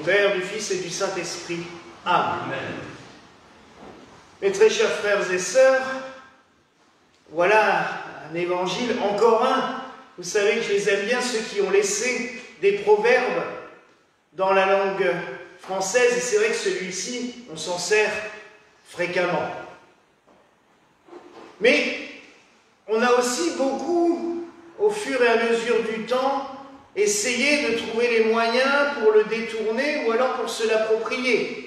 Père, du Fils et du Saint-Esprit. Amen. Amen. Mes très chers frères et sœurs, voilà un évangile, encore un. Vous savez que je les aime bien, ceux qui ont laissé des proverbes dans la langue française, et c'est vrai que celui-ci, on s'en sert fréquemment. Mais on a aussi beaucoup, au fur et à mesure du temps, essayé de trouver les moyens pour le détourner ou alors pour se l'approprier.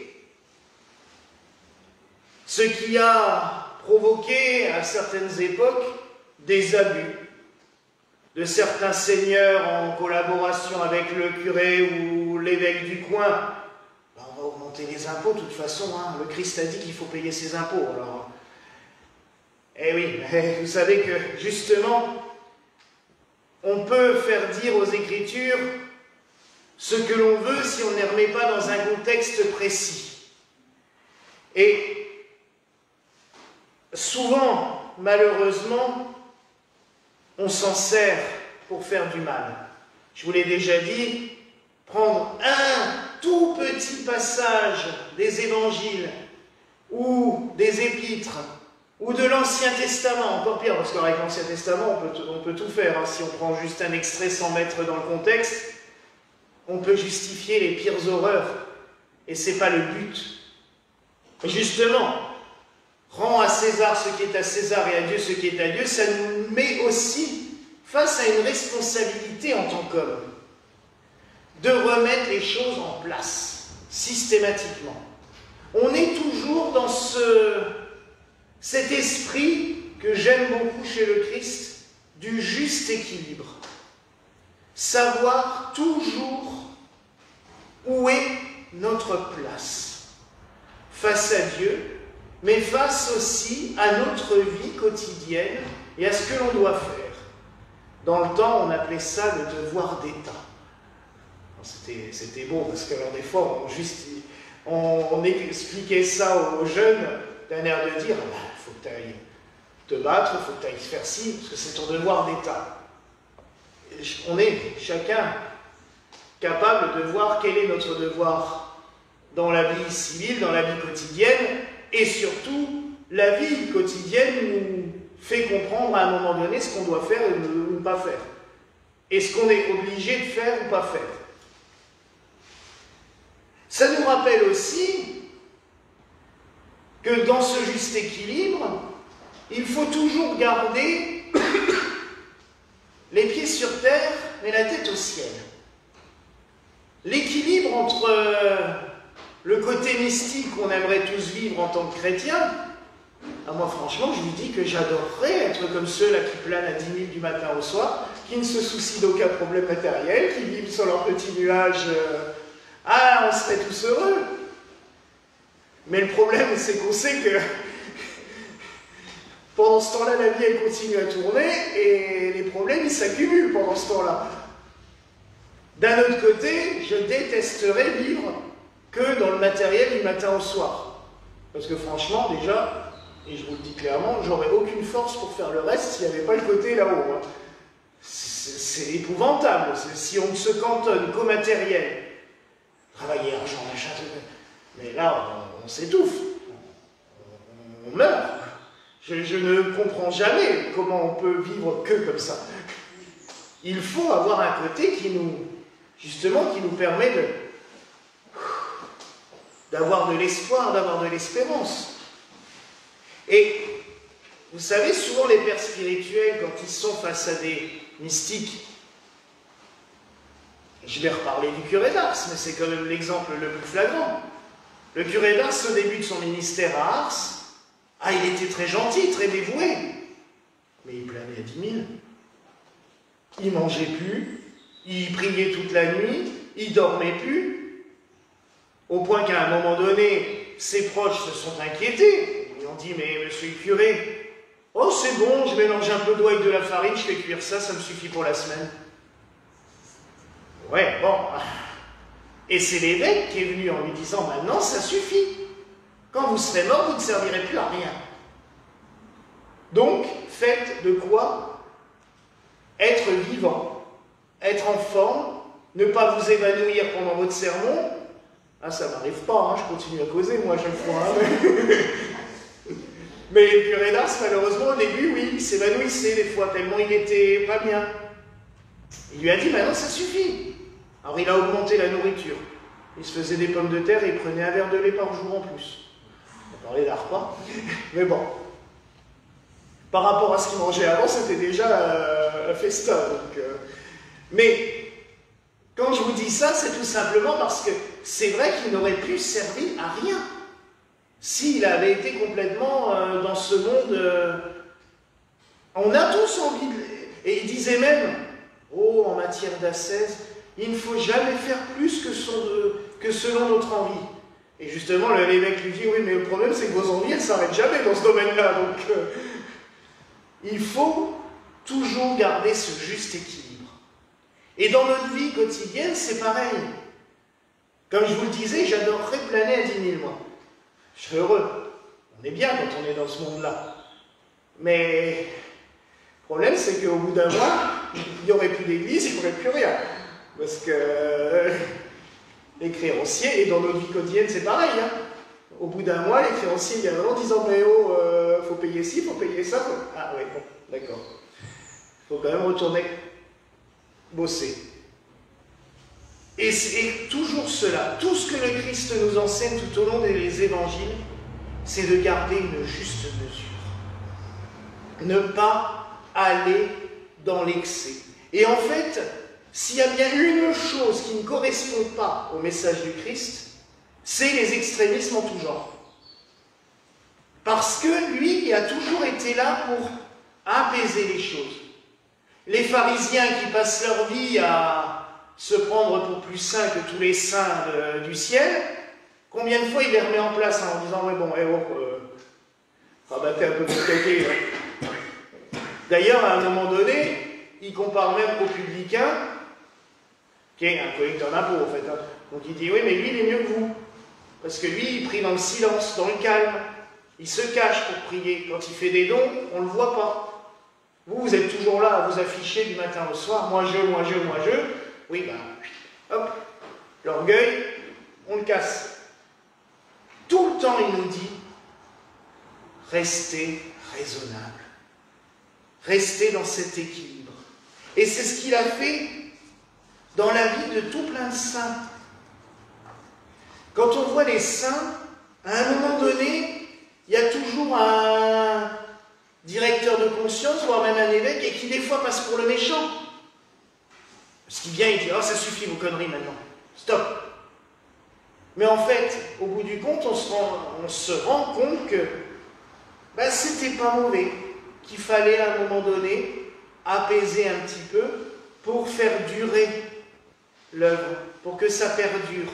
Ce qui a provoqué à certaines époques des abus de certains seigneurs en collaboration avec le curé ou l'évêque du coin. Ben, on va augmenter les impôts de toute façon, hein. Le Christ a dit qu'il faut payer ses impôts. Alors, eh oui, vous savez que justement, on peut faire dire aux Écritures ce que l'on veut si on ne les remet pas dans un contexte précis. Et souvent, malheureusement, on s'en sert pour faire du mal. Je vous l'ai déjà dit, prendre un tout petit passage des évangiles ou des épîtres ou de l'Ancien Testament, encore pire, parce qu'avec l'Ancien Testament, on peut tout faire. Hein. Si on prend juste un extrait sans mettre dans le contexte, on peut justifier les pires horreurs. Et ce n'est pas le but. Justement, rends à César ce qui est à César et à Dieu ce qui est à Dieu, ça nous met aussi face à une responsabilité en tant qu'homme, de remettre les choses en place, systématiquement. On est toujours dans cet esprit que j'aime beaucoup chez le Christ, du juste équilibre. Savoir toujours où est notre place face à Dieu, mais face aussi à notre vie quotidienne et à ce que l'on doit faire. Dans le temps, on appelait ça le devoir d'État. C'était beau, parce que alors, des fois, on expliquait ça aux jeunes d'un air de dire « il faut que tu ailles te battre, il faut que tu ailles faire ci, parce que c'est ton devoir d'État. » On est chacun capable de voir quel est notre devoir dans la vie civile, dans la vie quotidienne, et surtout, la vie quotidienne nous fait comprendre à un moment donné ce qu'on doit faire ou ne pas faire. Et ce qu'on est obligé de faire ou pas faire. Ça nous rappelle aussi que dans ce juste équilibre, il faut toujours garder les pieds sur terre, mais la tête au ciel. L'équilibre entre le côté mystique qu'on aimerait tous vivre en tant que chrétiens. Moi, franchement, je vous dis que j'adorerais être comme ceux-là qui planent à 10 000 du matin au soir, qui ne se soucient d'aucun problème matériel, qui vivent sur leur petit nuage. On serait tous heureux. Mais le problème, c'est qu'on sait que pendant ce temps-là, la vie, elle continue à tourner et les problèmes, ils s'accumulent pendant ce temps-là. D'un autre côté, je détesterais vivre que dans le matériel du matin au soir. Parce que franchement, déjà, et je vous le dis clairement, j'aurais aucune force pour faire le reste s'il n'y avait pas le côté là-haut. Hein. C'est épouvantable. Si on ne se cantonne qu'au matériel, travailler, argent, machin, mais là, on s'étouffe. On meurt. Je ne comprends jamais comment on peut vivre que comme ça. Il faut avoir un côté qui nous permet d'avoir de l'espoir, d'avoir de l'espérance. Et vous savez, souvent les pères spirituels, quand ils sont face à des mystiques, je vais reparler du curé d'Ars, mais c'est quand même l'exemple le plus flagrant. Le curé d'Ars, au début de son ministère à Ars, il était très gentil, très dévoué, mais il planait à 10 000. Il ne mangeait plus, il priait toute la nuit, il dormait plus, au point qu'à un moment donné, ses proches se sont inquiétés. Ils ont dit, mais monsieur le curé, oh c'est bon, je mélange un peu d'eau avec de la farine, je fais cuire ça, ça me suffit pour la semaine. Ouais, bon. Et c'est l'évêque qui est venu en lui disant, maintenant ça suffit. Quand vous serez mort, vous ne servirez plus à rien. Donc, faites de quoi être vivant, être en forme, ne pas vous évanouir pendant votre sermon, Ah, ça m'arrive pas, hein, je continue à causer, moi, à chaque fois. Hein. Mais le curé d'Ars, malheureusement, au début, oui, il s'évanouissait des fois, tellement il était pas bien. Il lui a dit, maintenant, ça suffit. Alors, il a augmenté la nourriture. Il se faisait des pommes de terre et il prenait un verre de lait par jour en plus. On parlait d'un repas, mais bon. Par rapport à ce qu'il mangeait avant, c'était déjà un festin. Mais quand je vous dis ça, c'est tout simplement parce que c'est vrai qu'il n'aurait pu servir à rien s'il avait été complètement dans ce monde. On a tous envie de... Et il disait même, oh, en matière d'ascèse, il ne faut jamais faire plus que selon notre envie. Et justement, l'évêque lui dit, oui, mais le problème, c'est que vos envies, elles ne s'arrêtent jamais dans ce domaine-là. Donc, il faut toujours garder ce juste équilibre. Et dans notre vie quotidienne, c'est pareil. Comme je vous le disais, j'adorerais planer à 10 000 mois. Je serais heureux. On est bien quand on est dans ce monde-là. Mais le problème, c'est qu'au bout d'un mois, il n'y aurait plus d'église, il n'y aurait plus rien. Parce que les créanciers, et dans notre vie quotidienne, c'est pareil. Hein. Au bout d'un mois, les créanciers viennent en disant, mais oh, faut payer ci, faut payer ça. Ah oui, bon, d'accord. Il faut quand même retourner bosser. Et c'est toujours cela. Tout ce que le Christ nous enseigne tout au long des évangiles, c'est de garder une juste mesure. Ne pas aller dans l'excès. Et en fait, s'il y a bien une chose qui ne correspond pas au message du Christ, c'est les extrémismes en tout genre. Parce que lui, il a toujours été là pour apaiser les choses. Les pharisiens qui passent leur vie à se prendre pour plus saints que tous les saints du ciel, combien de fois il les remet en place en disant, ouais bon, rabattez un peu vos caquets. D'ailleurs, à un moment donné, il compare même aux publicains, qui est un collecteur d'impôts en fait. Hein. Donc il dit, oui, mais lui, il est mieux que vous. Parce que lui, il prie dans le silence, dans le calme. Il se cache pour prier. Quand il fait des dons, on ne le voit pas. Vous êtes toujours là à vous afficher du matin au soir. Moi, je. Oui, ben, hop, l'orgueil, on le casse. Tout le temps, il nous dit, restez raisonnable. Restez dans cet équilibre. Et c'est ce qu'il a fait dans la vie de tout plein de saints. Quand on voit les saints, à un moment donné, il y a toujours un directeur de conscience, voire même un évêque, et qui des fois passe pour le méchant. Parce qu'il vient et dit, oh ça suffit vos conneries maintenant, stop. Mais en fait, au bout du compte, on se rend compte que ben, c'était pas mauvais, qu'il fallait à un moment donné apaiser un petit peu pour faire durer l'œuvre, pour que ça perdure.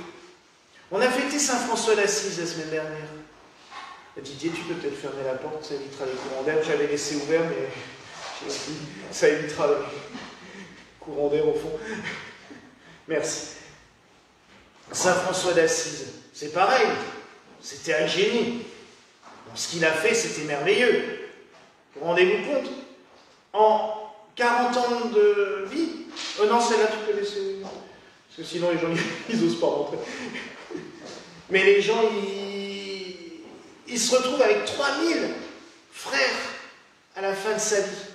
On a fêté Saint François d'Assise la semaine dernière. Didier, tu peux peut-être fermer la porte, ça évitera les courants d'air. J'avais laissé ouvert, mais ça évitera les courants d'air au fond. Merci. Saint François d'Assise, c'est pareil. C'était un génie. Bon, ce qu'il a fait, c'était merveilleux. Vous rendez-vous compte? En 40 ans de vie... non, celle-là, tu peux laisser... Parce que sinon, les gens, ils n'osent pas rentrer. Mais les gens, ils se retrouvent avec 3000 frères à la fin de sa vie.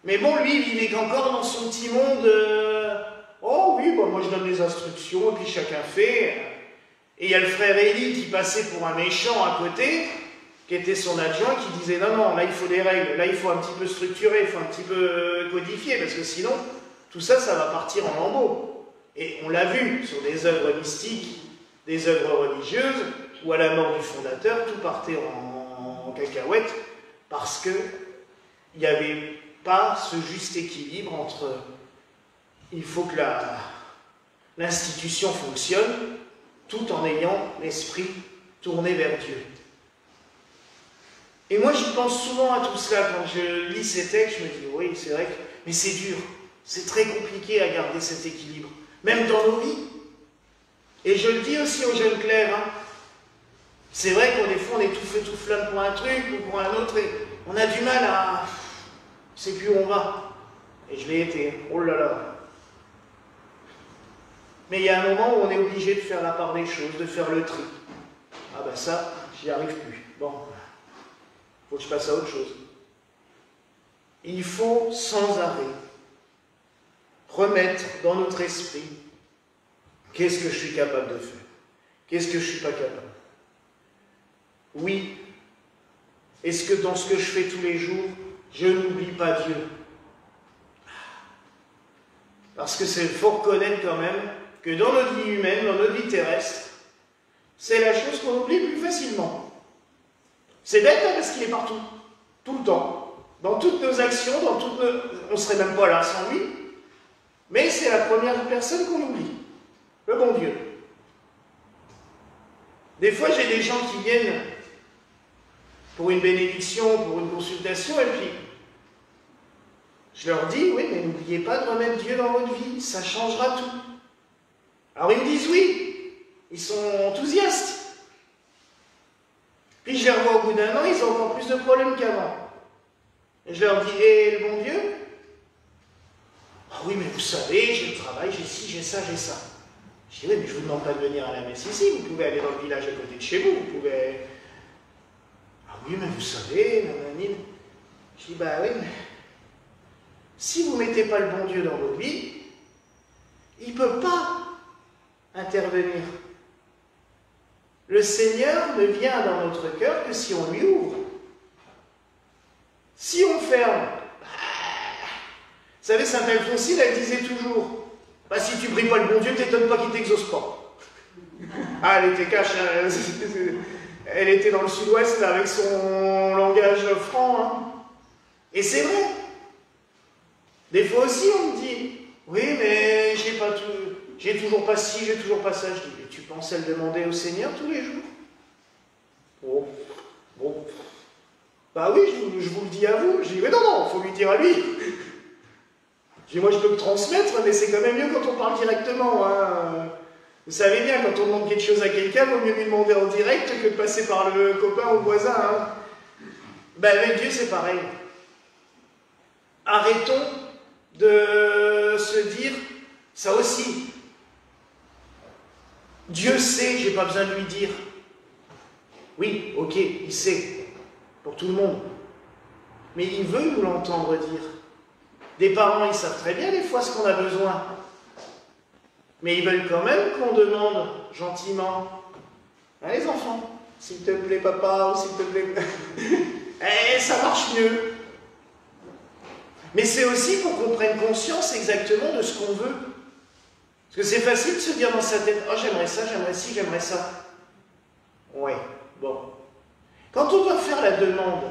Mais bon, lui, il vivait encore dans son petit monde. Oh oui, bah, moi je donne les instructions, et puis chacun fait. Et il y a le frère Élie qui passait pour un méchant à côté, qui était son adjoint, qui disait non, non, là il faut des règles, là il faut un petit peu structurer, il faut un petit peu codifier, parce que sinon, tout ça, ça va partir en lambeaux. Et on l'a vu sur des œuvres mystiques, des œuvres religieuses, où à la mort du fondateur, tout partait en cacahuète, parce qu'il n'y avait pas ce juste équilibre entre il faut que l'institution fonctionne, tout en ayant l'esprit tourné vers Dieu. Et moi, j'y pense souvent à tout cela. Quand je lis ces textes, je me dis, oui, c'est vrai, mais c'est dur. C'est très compliqué à garder cet équilibre, même dans nos vies. Et je le dis aussi aux jeunes clercs, hein. C'est vrai qu'on des fois, on est tout feu, tout flamme pour un truc ou pour un autre, et on a du mal à... Je ne sais plus où on va. Et je l'ai été. Oh là là. Mais il y a un moment où on est obligé de faire la part des choses, de faire le tri. Ah ben ça, j'y arrive plus. Bon, faut que je passe à autre chose. Il faut sans arrêt remettre dans notre esprit qu'est-ce que je suis capable de faire, qu'est-ce que je ne suis pas capable. Oui, est-ce que dans ce que je fais tous les jours, je n'oublie pas Dieu? Parce que c'est faut reconnaître quand même que dans notre vie humaine, dans notre vie terrestre, c'est la chose qu'on oublie plus facilement. C'est bête, hein, parce qu'il est partout, tout le temps, dans toutes nos actions, dans toutes nos... On ne serait même pas là sans lui, mais c'est la première personne qu'on oublie, le bon Dieu. Des fois, j'ai des gens qui viennent pour une bénédiction, pour une consultation, et puis je leur dis, oui, mais n'oubliez pas de remettre Dieu dans votre vie, ça changera tout. Alors ils me disent oui, ils sont enthousiastes. Puis je les revois au bout d'un an, ils ont encore plus de problèmes qu'avant. Et je leur dis, et le bon Dieu? Ah oui, mais vous savez, j'ai le travail, j'ai ci, j'ai ça, j'ai ça. Je dis, oui, mais je ne vous demande pas de venir à la messe ici, vous pouvez aller dans le village à côté de chez vous, vous pouvez... Ah oui, mais vous savez, nanani. Je dis, bah oui, mais... Si vous ne mettez pas le bon Dieu dans votre vie, il ne peut pas intervenir. Le Seigneur ne vient dans notre cœur que si on lui ouvre. Si on ferme, vous savez, Sainte Alphonsine, elle disait toujours, bah, si tu ne pries pas le bon Dieu, t'étonnes pas qu'il ne t'exauce pas. Ah, elle était cash, hein. Elle était dans le sud-ouest avec son langage franc. Hein. Et c'est vrai. Des fois aussi, on me dit, oui, mais j'ai toujours pas ci, j'ai toujours pas ça. Je dis, mais tu penses à le demander au Seigneur tous les jours? Bon. Bah oui, je vous le dis à vous. Je dis, mais non, il faut lui dire à lui. Je dis, moi, je peux le transmettre, mais c'est quand même mieux quand on parle directement. Hein. Vous savez bien, quand on demande quelque chose à quelqu'un, il vaut mieux lui demander en direct que de passer par le copain ou le voisin. Hein. Ben, avec Dieu, c'est pareil. Arrêtons de se dire, ça aussi, Dieu sait, j'ai pas besoin de lui dire. Oui, ok, il sait, pour tout le monde. Mais il veut nous l'entendre dire. Des parents, ils savent très bien des fois ce qu'on a besoin. Mais ils veulent quand même qu'on demande gentiment. Hein, les enfants, s'il te plaît papa, ou s'il te plaît... Eh, ça marche mieux. Mais c'est aussi pour qu'on prenne conscience exactement de ce qu'on veut. Parce que c'est facile de se dire dans sa tête, oh j'aimerais ça, j'aimerais ci, j'aimerais ça. Ouais, bon. Quand on doit faire la demande,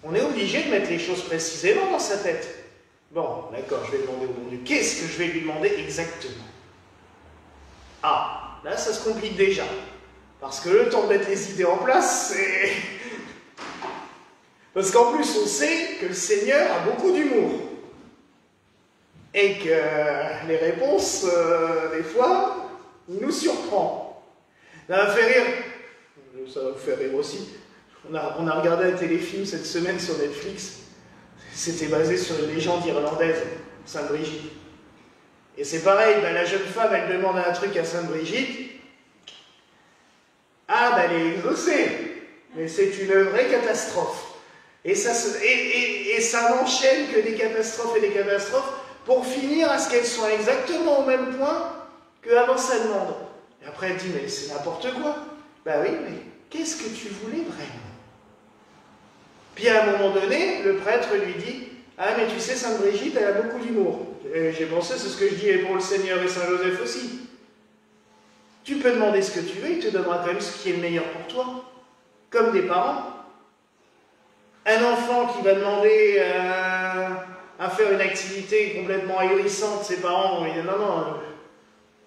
on est obligé de mettre les choses précisément dans sa tête. Bon, d'accord, je vais demander au bon Dieu. Qu'est-ce que je vais lui demander exactement? Ah, là ça se complique déjà. Parce que le temps de mettre les idées en place, c'est... Parce qu'en plus, on sait que le Seigneur a beaucoup d'humour. Et que les réponses, des fois, il nous surprend. Ça va faire rire. Ça va vous faire rire aussi. On a regardé un téléfilm cette semaine sur Netflix. C'était basé sur une légende irlandaise, Sainte Brigitte. Et c'est pareil, ben, la jeune femme, elle demande un truc à Sainte Brigitte. Ah, ben elle est exaucée. Mais c'est une vraie catastrophe. Et ça n'enchaîne que des catastrophes et des catastrophes pour finir à ce qu'elles soient exactement au même point qu'avant sa demande. Et après elle dit, mais c'est n'importe quoi. Ben oui, mais qu'est-ce que tu voulais vraiment? Puis à un moment donné, le prêtre lui dit, ah mais tu sais, Sainte Brigitte, elle a beaucoup d'humour. J'ai pensé, c'est ce que je dis pour le Seigneur et Saint Joseph aussi. Tu peux demander ce que tu veux, il te donnera quand même ce qui est le meilleur pour toi. Comme des parents. Un enfant qui va demander à faire une activité complètement ahurissante, ses parents vont lui dire non,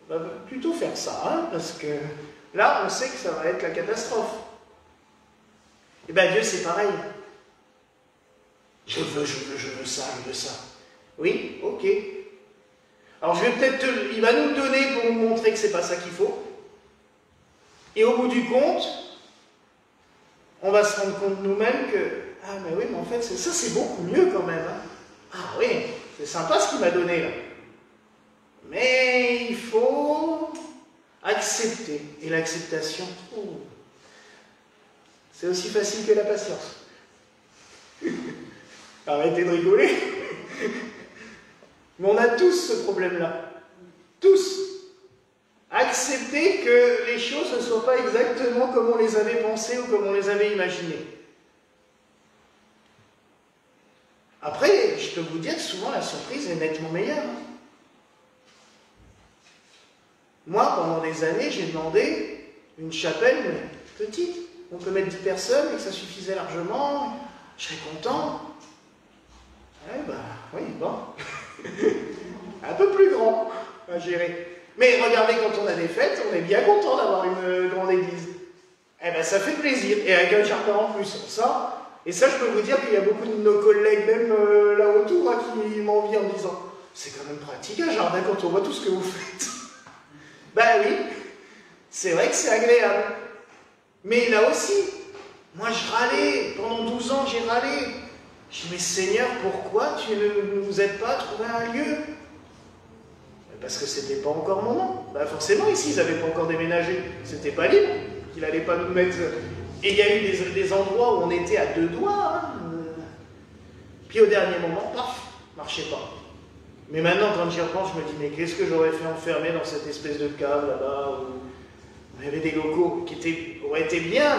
on va plutôt faire ça, hein, parce que là, on sait que ça va être la catastrophe. Et bien Dieu, c'est pareil. Je veux ça, je veux ça. Oui, ok. Alors je vais peut-être il va nous le donner pour nous montrer que c'est pas ça qu'il faut. Et au bout du compte, on va se rendre compte nous-mêmes que ah mais oui, mais en fait, ça c'est beaucoup mieux quand même. Hein. Ah oui, c'est sympa ce qu'il m'a donné là. Mais il faut accepter. Et l'acceptation, c'est aussi facile que la patience. Arrêtez de rigoler. Mais on a tous ce problème-là. Tous. Accepter que les choses ne soient pas exactement comme on les avait pensées ou comme on les avait imaginées. Après, je peux vous dire que souvent la surprise est nettement meilleure. Moi, pendant des années, j'ai demandé une chapelle mais petite. On peut mettre 10 personnes et que ça suffisait largement. Je serais content. Oui, bon. Un peu plus grand à gérer. Mais regardez, quand on a des fêtes, on est bien content d'avoir une grande église. Ça fait plaisir. Et avec un jardin en plus. Et ça, je peux vous dire qu'il y a beaucoup de nos collègues, même là autour, qui m'envient en me disant « C'est quand même pratique un jardin quand on voit tout ce que vous faites. » Oui, c'est vrai que c'est agréable. Mais là aussi, moi je râlais. Pendant 12 ans, j'ai râlé. Je dis « Mais Seigneur, pourquoi tu ne nous aides pas à trouver un lieu ?» Parce que c'était pas encore mon nom. Forcément, ici, ils n'avaient pas encore déménagé. C'était pas libre. Il n'allait pas nous mettre... Et il y a eu des endroits où on était à 2 doigts. Puis au dernier moment, paf, marchait pas. Mais maintenant, quand j'y repense, je me dis, mais qu'est-ce que j'aurais fait enfermer dans cette espèce de cave là-bas où il y avait des locaux qui auraient été bien.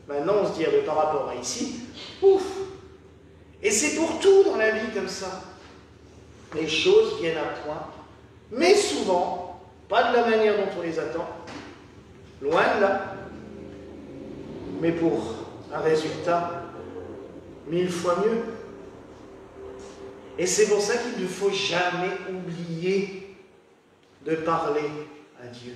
Maintenant, on se dit, par rapport à ici, ouf. Et c'est pour tout dans la vie comme ça. Les choses viennent à point. Mais souvent, pas de la manière dont on les attend, loin de là, mais pour un résultat 1000 fois mieux. Et c'est pour ça qu'il ne faut jamais oublier de parler à Dieu.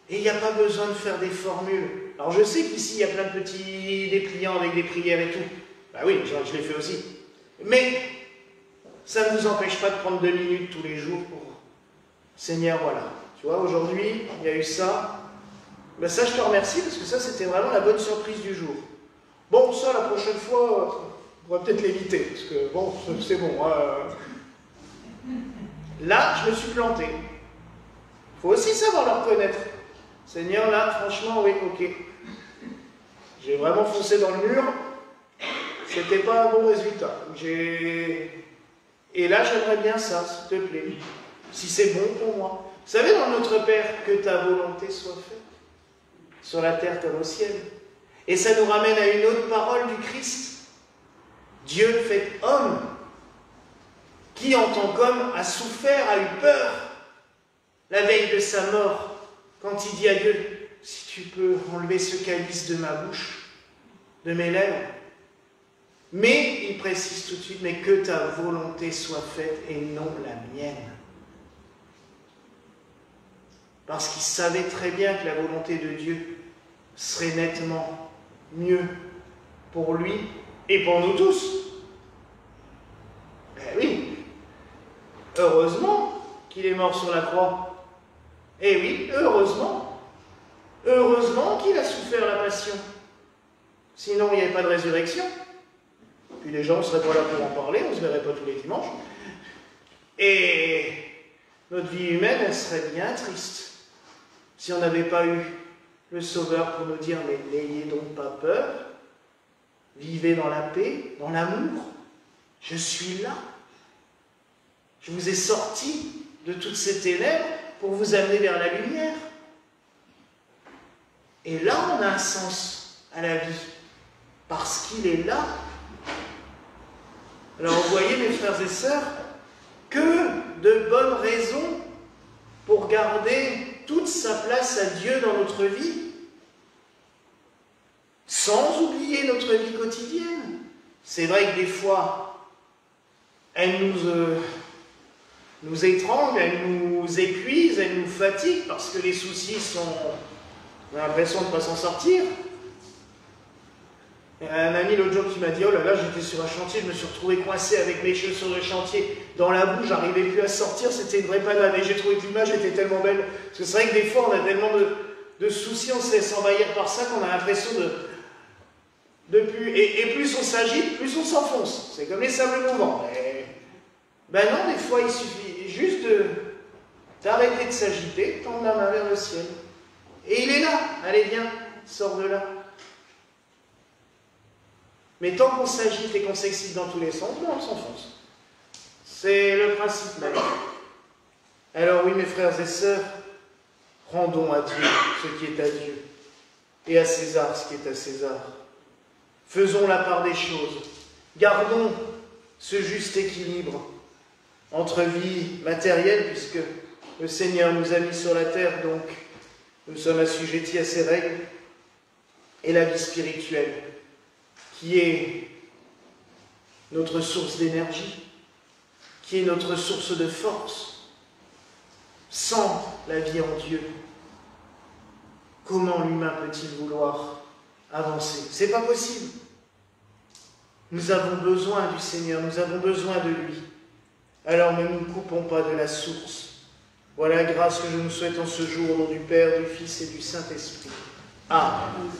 Et il n'y a pas besoin de faire des formules. Alors je sais qu'ici, il y a plein de petits dépliants avec des prières et tout. Oui, je l'ai fait aussi. Mais ça ne nous empêche pas de prendre 2 minutes tous les jours pour Seigneur, voilà. Tu vois, aujourd'hui, il y a eu ça. Ça, je te remercie, parce que ça, c'était vraiment la bonne surprise du jour. Bon, ça, la prochaine fois, on va peut-être l'éviter, parce que, bon, c'est bon. Là, je me suis planté. Il faut aussi savoir le reconnaître. Seigneur, là, franchement, oui, ok. J'ai vraiment foncé dans le mur. C'était pas un bon résultat. Et là, j'aimerais bien ça, s'il te plaît. Si c'est bon pour moi. Vous savez, dans notre Père, que ta volonté soit faite. Sur la terre comme au ciel. Et ça nous ramène à une autre parole du Christ. Dieu fait homme, qui en tant qu'homme a souffert, a eu peur, la veille de sa mort, quand il dit à Dieu, si tu peux enlever ce calice de ma bouche, de mes lèvres. Mais, il précise tout de suite, mais que ta volonté soit faite et non la mienne. Parce qu'il savait très bien que la volonté de Dieu serait nettement mieux pour lui et pour nous tous. Oui, heureusement qu'il est mort sur la croix. Eh oui, heureusement. Heureusement qu'il a souffert la passion. Sinon, il n'y avait pas de résurrection. Puis les gens ne seraient pas là pour en parler, on ne se verrait pas tous les dimanches. Et notre vie humaine, elle serait bien triste si on n'avait pas eu le Sauveur pour nous dire « Mais n'ayez donc pas peur, vivez dans la paix, dans l'amour, je suis là. Je vous ai sorti de toutes ces ténèbres pour vous amener vers la lumière. » Et là, on a un sens à la vie, parce qu'il est là. Alors, vous voyez, mes frères et sœurs, que de bonnes raisons pour garder toute sa place à Dieu dans notre vie, sans oublier notre vie quotidienne. C'est vrai que des fois, elle nous étrangle, elle nous épuise, elle nous fatigue, parce que les soucis on a l'impression de ne pas s'en sortir. Il y a un ami l'autre jour qui m'a dit « Oh là là, j'étais sur un chantier, je me suis retrouvé coincé avec mes cheveux sur le chantier, dans la boue, j'arrivais plus à sortir, c'était une vraie panade. » Et j'ai trouvé que l'image était tellement belle. Parce que c'est vrai que des fois, on a tellement de soucis, on se laisse envahir par ça qu'on a l'impression et plus on s'agite, plus on s'enfonce. C'est comme les sables mouvants. Ben non, des fois, il suffit. juste d'arrêter de s'agiter, tendre la main vers le ciel. Et il est là. Allez, viens, sors de là. Mais tant qu'on s'agite et qu'on s'excite dans tous les sens, on s'enfonce. C'est le principe même. Alors oui, mes frères et sœurs, rendons à Dieu ce qui est à Dieu, et à César ce qui est à César. Faisons la part des choses. Gardons ce juste équilibre entre vie matérielle, puisque le Seigneur nous a mis sur la terre, donc nous sommes assujettis à ses règles, et la vie spirituelle, qui est notre source d'énergie, qui est notre source de force. Sans la vie en Dieu, comment l'humain peut-il vouloir avancer? C'est pas possible. Nous avons besoin du Seigneur, nous avons besoin de lui. Alors ne nous coupons pas de la source. Voilà la grâce que je nous souhaite en ce jour, au nom du Père, du Fils et du Saint-Esprit. Amen.